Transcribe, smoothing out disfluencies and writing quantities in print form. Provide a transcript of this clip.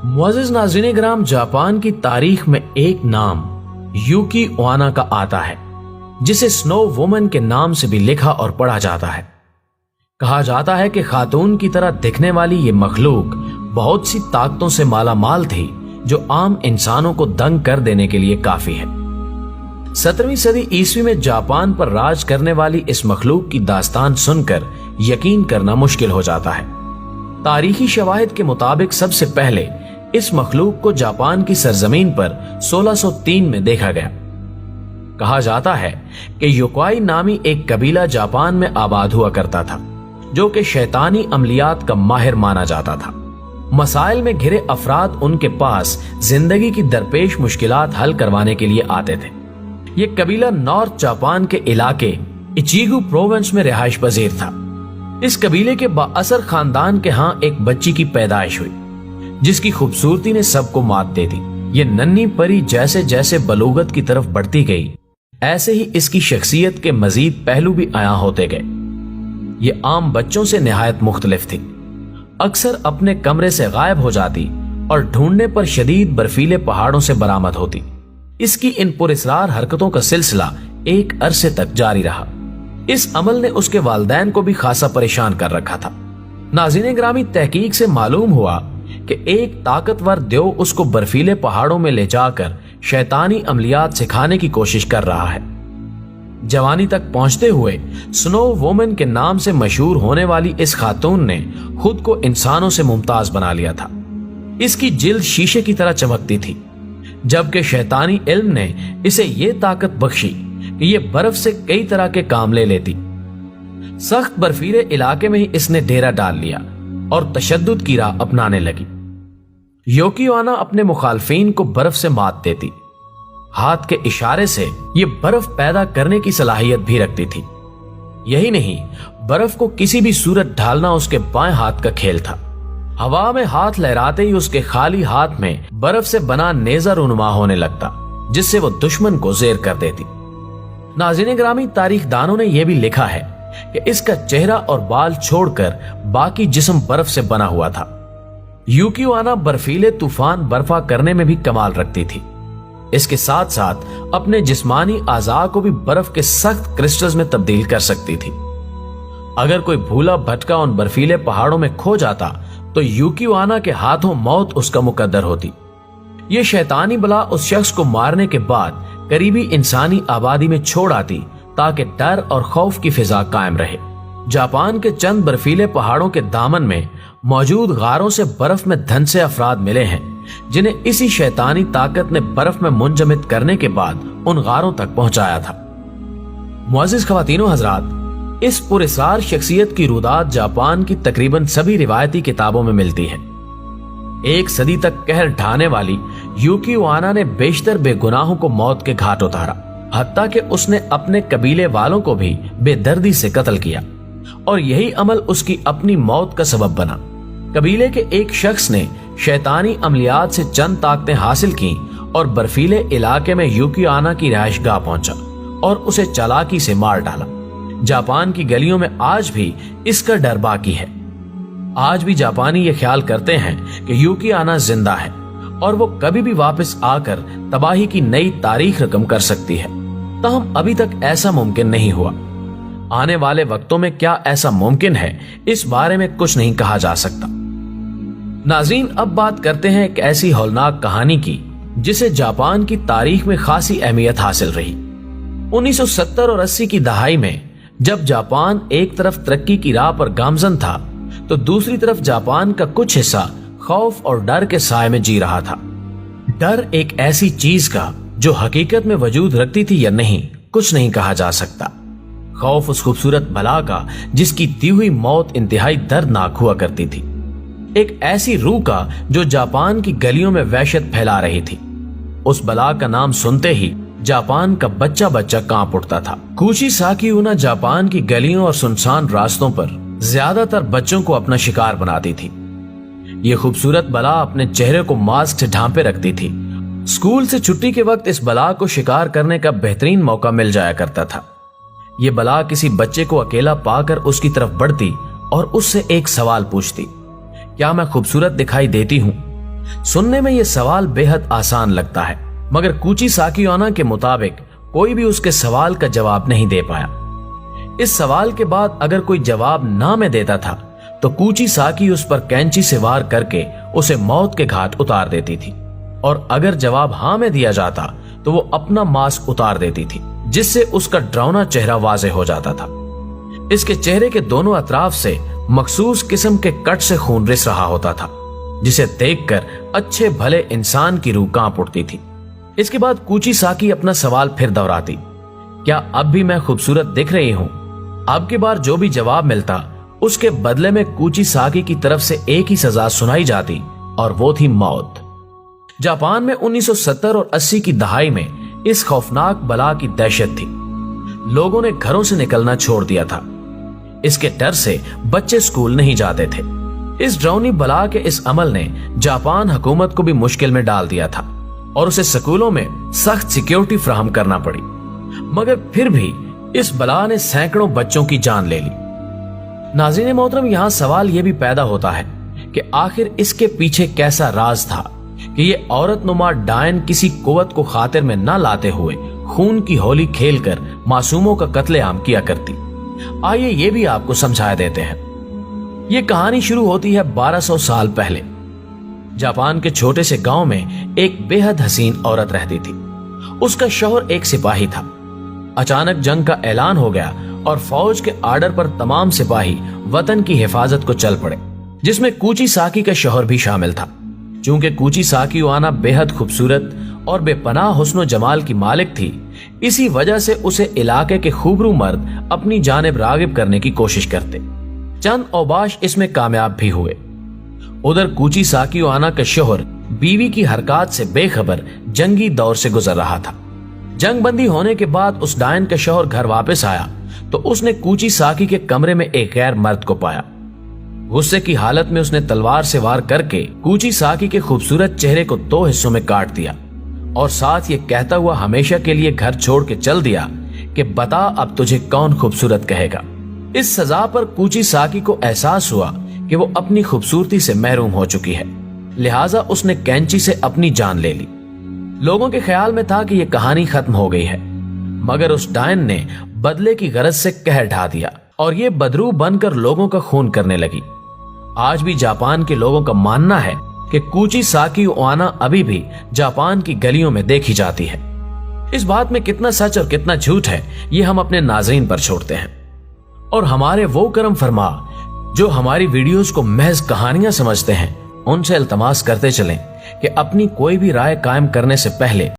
मुअज़्ज़िज़ नाज़रीन ग्राम, जापान की तारीख में एक नाम यूकी ओना का आता है, जिसे स्नो वुमन के नाम से भी लिखा और पढ़ा जाता है। कहा जाता है कि खातून की तरह दिखने वाली ये मखलूक बहुत सी ताकतों से माला माल थी, जो आम इंसानों को दंग कर देने के लिए काफी है। 17वीं सदी ईस्वी में जापान पर राज करने वाली इस मखलूक की दास्तान सुनकर यकीन करना मुश्किल हो जाता है। तारीखी शवाहिद के मुताबिक सबसे पहले इस मखलूक को जापान की सरजमीन पर 1603 में देखा गया। कहा जाता है कि योकाई नामी एक कबीला जापान में आबाद हुआ करता था, जो कि शैतानी अमलियात का माहिर माना जाता था। मसाइल में घिरे अफराद उनके पास जिंदगी की दरपेश मुश्किलात हल करवाने के लिए आते थे। ये कबीला नॉर्थ जापान के इलाके इचिगु प्रोविंस में रिहाइश पजीर था। इस कबीले के बाअसर खानदान के यहाँ एक बच्ची की पैदाइश हुई, जिसकी खूबसूरती ने सबको मात दे दी। ये नन्ही परी जैसे जैसे बलूगत की तरफ बढ़ती गई, ऐसे ही इसकी शख्सियत के मजीद पहलू भी आया होते गए। ये आम बच्चों से निहायत मुख्तलिफ थी। अक्सर अपने कमरे से गायब हो जाती और ढूंढने पर शदीद बर्फीले पहाड़ों से बरामद होती। इसकी इन पुरस्रार हरकतों का सिलसिला एक अरसे तक जारी रहा। इस अमल ने उसके वालिदैन को भी खासा परेशान कर रखा था। नाज़रीन ग्रामी, तहकीक से मालूम हुआ कि एक ताकतवर देव उसको बर्फीले पहाड़ों में ले जाकर शैतानी अमलियात सिखाने की कोशिश कर रहा है। जवानी तक पहुंचते हुए स्नो वुमन के नाम से मशहूर होने वाली इस खातून ने खुद को इंसानों से मुमताज बना लिया था। इसकी जिल्द शीशे की तरह चमकती थी, जबकि शैतानी इल्म ने इसे ये ताकत बख्शी कि ये बर्फ से कई तरह के काम ले लेती। सख्त बर्फीले इलाके में ही इसने डेरा डाल लिया और तशद्दुद की राह अपनाने लगी। योकी ओना अपने मुखालफीन को बर्फ से मात देती। हाथ के इशारे से ये बर्फ पैदा करने की सलाहियत भी रखती थी। यही नहीं, बर्फ को किसी भी सूरत ढालना उसके बाएं हाथ का खेल था। हवा में हाथ लहराते ही उसके खाली हाथ में बर्फ से बना नेजा रुनुमा होने लगता, जिससे वो दुश्मन को जेर कर देती। नाज़रीन ग्रामी, तारीख दानों ने यह भी लिखा है कि इसका चेहरा और बाल छोड़कर बाकी जिस्म बर्फ से बना हुआ था। यूकी ओना बर्फीले तूफान बर्फा करने में भी कमाल रखती थी। इसके साथ साथ अपने जिस्मानी आज़ा को भी बर्फ के सख्त क्रिस्टल्स में तब्दील कर सकती थी। अगर कोई भूला भटका उन बर्फीले पहाड़ों में खो जाता तो यूकी ओना के हाथों मौत उसका मुकद्दर होती। ये शैतानी बला उस शख्स को मारने के बाद करीबी इंसानी आबादी में छोड़ आती, ताकि डर और खौफ की फिजा कायम रहे। जापान के चंद बर्फीले पहाड़ों के दामन में मौजूद गारों से बर्फ में धंसे अफराद मिले हैं, जिन्हें इसी शैतानी ताकत ने बर्फ में मुंजमद करने के बाद उन गारों तक पहुंचाया था। मुअज़्ज़िज़ ख़वातीनो हज़रात, इस पुरस्कार शख्सियत की रुदात जापान की तकरीबन सभी रिवायती किताबों में मिलती है। एक सदी तक कहर ढाने वाली यूकी ओना ने बेशतर बेगुनाहों को मौत के घाट उतारा, हत्ता कि उसने अपने कबीले वालों को भी बेदर्दी से कत्ल किया, और यही अमल उसकी अपनी मौत का सबब बना। कबीले के एक शख्स ने शैतानी अमलियात से चंद ताकतें हासिल की और बर्फीले इलाके में यूकी ओना की रिहाइशगाह पहुंचा और उसे चालाकी से मार डाला। जापान की गलियों में आज भी इसका डर बाकी है। आज भी जापानी ये ख्याल करते हैं कि यूकी ओना जिंदा है और वो कभी भी वापस आकर तबाही की नई तारीख रकम कर सकती है। ताहम अभी तक ऐसा मुमकिन नहीं हुआ। आने वाले वक्तों में क्या ऐसा मुमकिन है, इस बारे में कुछ नहीं कहा जा सकता। नाज़रीन, अब बात करते हैं एक ऐसी हौलनाक कहानी की जिसे जापान की तारीख में खासी अहमियत हासिल रही। 1970 और 80 की दहाई में जब जापान एक तरफ तरक्की की राह पर गामजन था, तो दूसरी तरफ जापान का कुछ हिस्सा खौफ और डर के साए में जी रहा था। डर एक ऐसी चीज का जो हकीकत में वजूद रखती थी या नहीं, कुछ नहीं कहा जा सकता। खौफ उस खूबसूरत बला का जिसकी दी हुई मौत इंतहाई दर्दनाक हुआ करती थी। एक ऐसी रूह का जो जापान की गलियों में वहशत फैला रही थी। उस बला का नाम सुनते ही जापान का बच्चा बच्चा कांप उठता था। कुची साकी ऊना जापान की गलियों और सुनसान रास्तों पर ज्यादातर बच्चों को अपना शिकार बनाती थी। ये खूबसूरत बला अपने चेहरे को मास्क से ढांपे रखती थी। स्कूल से छुट्टी के वक्त इस बला को शिकार करने का बेहतरीन मौका मिल जाया करता था। ये बला किसी बच्चे को अकेला पाकर उसकी तरफ बढ़ती और उससे एक सवाल पूछती, क्या मैं खूबसूरत दिखाई देती हूँ? सुनने में यह सवाल बेहद आसान लगता है, मगर कुचिसाकी ओना के मुताबिक कोई भी उसके सवाल का जवाब नहीं दे पाया। इस सवाल के बाद अगर कोई जवाब ना में देता था तो कुचिसाकी उस पर कैंची से वार करके उसे मौत के घाट उतार देती थी, और अगर जवाब हाँ में दिया जाता तो वो अपना मास्क उतार देती थी, जिससे उसका डरावना चेहरा वाज़ेह हो जाता था। इसके चेहरे के दोनों अतराफ से मखसूस किस्म के कट से खून रिस रहा होता था, जिसे देखकर अच्छे भले इंसान की रूह कांप उठती थी। इसके बाद कुचिसाकी अपना सवाल फिर दोहराती, क्या अब भी मैं खूबसूरत दिख रही हूं? अब की बार जो भी जवाब मिलता उसके बदले में कुचिसाकी की तरफ से एक ही सजा सुनाई जाती, और वो थी मौत। जापान में 1970 और 80 की दहाई में इस खौफनाक बला की दहशत थी। लोगों ने घरों से निकलना छोड़ दिया था। इसके डर से बच्चे स्कूल नहीं जाते थे। इस ड्राउनी बला के इस अमल ने जापान हुकूमत को भी मुश्किल में डाल दिया था और उसे स्कूलों में सख्त सिक्योरिटी फराहम करना पड़ी। मगर फिर भी इस बला ने सैकड़ों बच्चों की जान ले ली। नाज़रीन मोहतरम, यहां सवाल यह भी पैदा होता है कि आखिर इसके पीछे कैसा राज था कि ये औरत नुमा डायन किसी कुव्वत को खातिर में न लाते हुए खून की होली खेलकर मासूमों का कत्लेआम किया करती। आइए ये भी आपको समझा देते हैं। ये कहानी शुरू होती है 1200 साल पहले। जापान के छोटे से गांव में एक बेहद हसीन औरत रहती थी। उसका शौहर एक सिपाही था। अचानक जंग का ऐलान हो गया और फौज के आर्डर पर तमाम सिपाही वतन की हिफाजत को चल पड़े, जिसमें कुचिसाकी का शौहर भी शामिल था। चूंकि कुचिसाकी ओना बेहद खूबसूरत और बेपनाह हुस्न जमाल की मालिक थी, इसी वजह से उसे इलाके के खूबरू मर्द अपनी जानिब रागिब करने की कोशिश करते। चंद औबाश इसमें कामयाब भी हुए। उधर कुचिसाकी ओना का शौहर बीवी की हरकत से बेखबर जंगी दौर से गुजर रहा था। जंग बंदी होने के बाद उस डायन का शौहर घर वापस आया तो उसने कुचिसाकी के कमरे में एक गैर मर्द को पाया। गुस्से की हालत में उसने तलवार से वार करके कुचिसाकी के खूबसूरत चेहरे को 2 हिस्सों में काट दिया और साथ ये कहता हुआ हमेशा के लिए घर छोड़ के चल दिया कि बता अब तुझे कौन खूबसूरत कहेगा। इस सजा पर कुचिसाकी को एहसास हुआ कि वो अपनी खूबसूरती से महरूम हो चुकी है, लिहाजा उसने कैंची से अपनी जान ले ली। लोगों के ख्याल में था कि यह कहानी खत्म हो गई है, मगर उस डायन ने बदले की गरज से कहर ढा दिया और ये बदरू बनकर लोगों का खून करने लगी। आज भी जापान के लोगों का मानना है कि कुचिसाकी ओना अभी भी जापान की गलियों में देखी जाती है। इस बात में कितना सच और कितना झूठ है, ये हम अपने नाज़रीन पर छोड़ते हैं। और हमारे वो करम फरमा जो हमारी वीडियोस को महज कहानियां समझते हैं, उनसे इल्तमास करते चलें कि अपनी कोई भी राय कायम करने से पहले